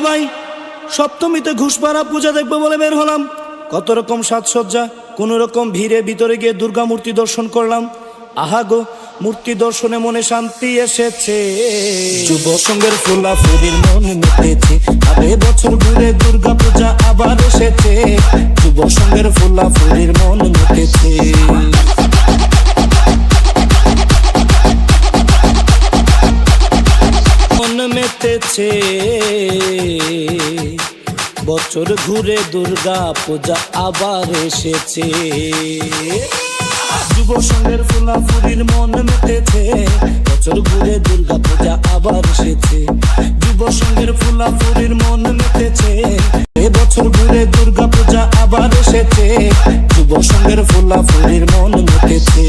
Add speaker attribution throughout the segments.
Speaker 1: ভাই, সপ্তমীতে ঘুষপাড়া পূজা দেখবো বলে বের হলাম। কত রকম সাজসজ্জা, কোন রকম ভিড়ে ভিতরে গিয়ে দুর্গা মূর্তি দর্শন করলাম। আহা গো, মূর্তি দর্শনে মনে শান্তি এসেছে। যুব সঙ্গের ফুলা ফুলির মন মেতেছে, আবে বছর ঘুরে দুর্গা পূজা আবার এসেছে। যুব সঙ্গের ফুলা ফুলির মন মেতেছে। মন মেতেছে, বছর ঘুরে দুর্গা পূজা আবার এসেছে। যুব সঙ্গের ফুলাফুলির মন মেতেছে, বছর ঘুরে দুর্গা পূজা আবার এসেছে। যুব সঙ্গের ফুলাফুলির মন মেতেছে, এ বছর ঘুরে দুর্গা পূজা আবার এসেছে। যুব সঙ্গের ফুলাফুলির মন মেতেছে।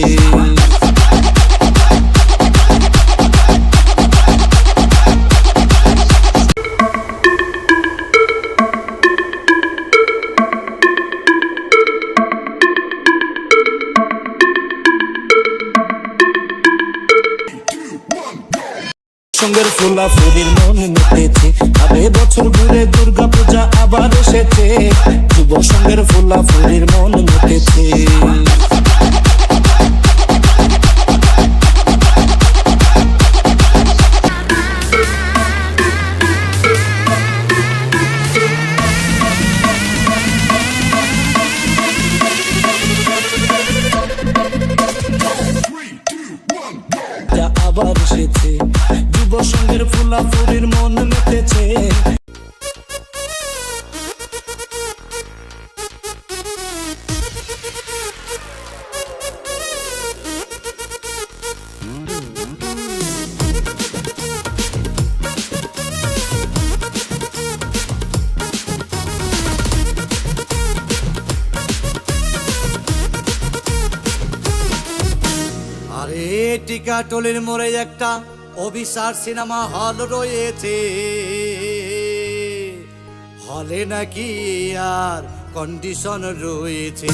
Speaker 1: সঙ্গের ফুলা ফুলির মন মেতেছে, আবে বছর ঘুরে দুর্গা পূজা আবার এসেছে। যুব সঙ্গের ফুলা ফুলির মন মেতেছে। আবার এসেছে, যুব সঙ্গের ফুলা ফুলির মন মেতেছে।
Speaker 2: আরে টিকাটলির মোড়ে একটা অভিসার সিনেমা হল রয়েছে, হলে নাকি আর কন্ডিশন রয়েছে।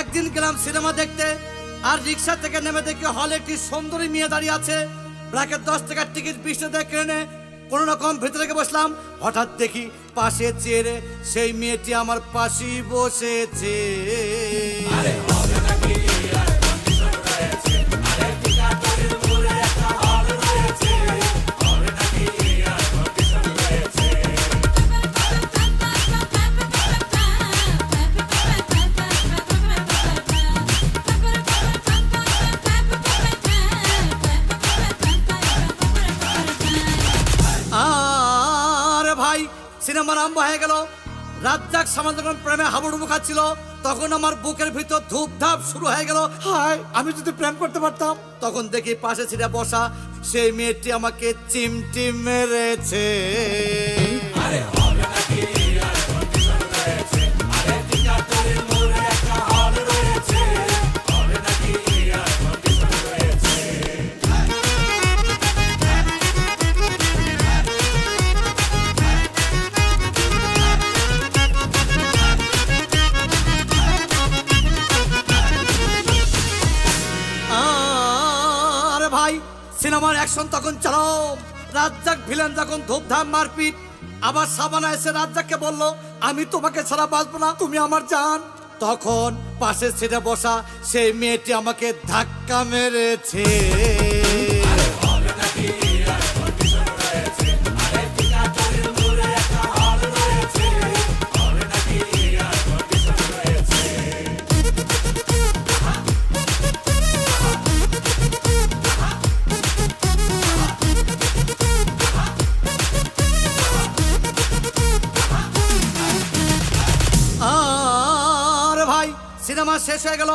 Speaker 2: একদিন গেলাম সিনেমা দেখতে, আর রিক্সা থেকে নেমে দেখি হলে একটি সুন্দরী মেয়ে দাঁড়িয়ে আছে। ব্র্যাকেট 10 টাকার টিকিট 20 টাকা কিনে কোন রকম ভেতরে গিয়ে বসলাম। হঠাৎ দেখি পাশে চেয়ারে সেই মেয়েটি আমার পাশেই বসেছে। সিনেমা আরম্ভ হয়ে গেল। রাজ্জাক সামান যখন প্রেমে হাবুডুবু খাচ্ছিল, তখন আমার বুকের ভিতর ধূপধাপ শুরু হয়ে গেল। হায়, আমি যদি প্রেম করতে পারতাম। তখন দেখি পাশে ছিঁড়ে বসা সেই মেয়েটি আমাকে চিমটি মেরেছে। সিনেমার অ্যাকশন তখন চালো। রাজ্জাক ভিলেন যখন ধূপধাম মারপিট, আবার সাবানা এসে রাজ্জাককে বলল, আমি তোমাকে ছাড়া বাঁচবো না, তুমি আমার জান। তখন পাশে সিটে বসা সেই মেয়েটি আমাকে ধাক্কা মেরেছে। সিনেমা শেষ হয়ে গেল।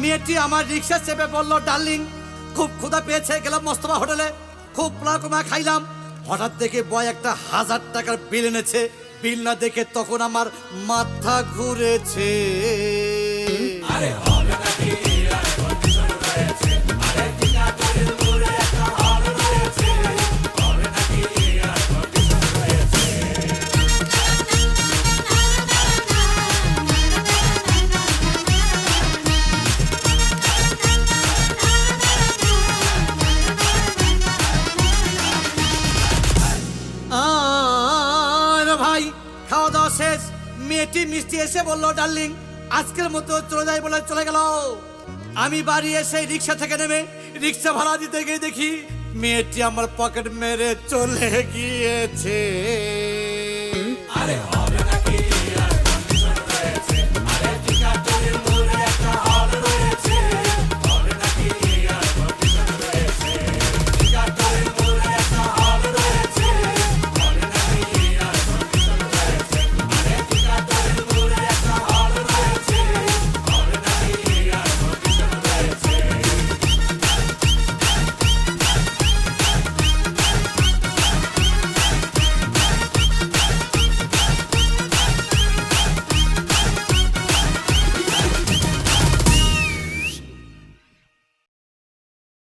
Speaker 2: মেয়েটি আমার রিক্সা চেপে বলল, ডার্লিং খুব ক্ষুধা পেয়েছে, গেলাম মোস্তফা হোটেলে, খুব পোলাও কমা খাইলাম। হঠাৎ দেখে বয় একটা 1000 টাকার বিল এনেছে। বিল না দেখে তখন আমার মাথা ঘুরেছে। আরে হবে নাকি আর কন্ডিশন রয়েছে, আরে টিকা করে মোরে একটা খাওয়া শেষ, মেয়েটি মিষ্টি এসে বলল, ডার্লিং আজকের মতো চলে যাই বলে চলে গেল। আমি বাড়ি এসে রিক্সা থেকে নেমে রিক্সা ভাড়া দিতে গিয়ে দেখি মেয়েটি আমার পকেট মেরে চলে গিয়েছে।
Speaker 3: আরে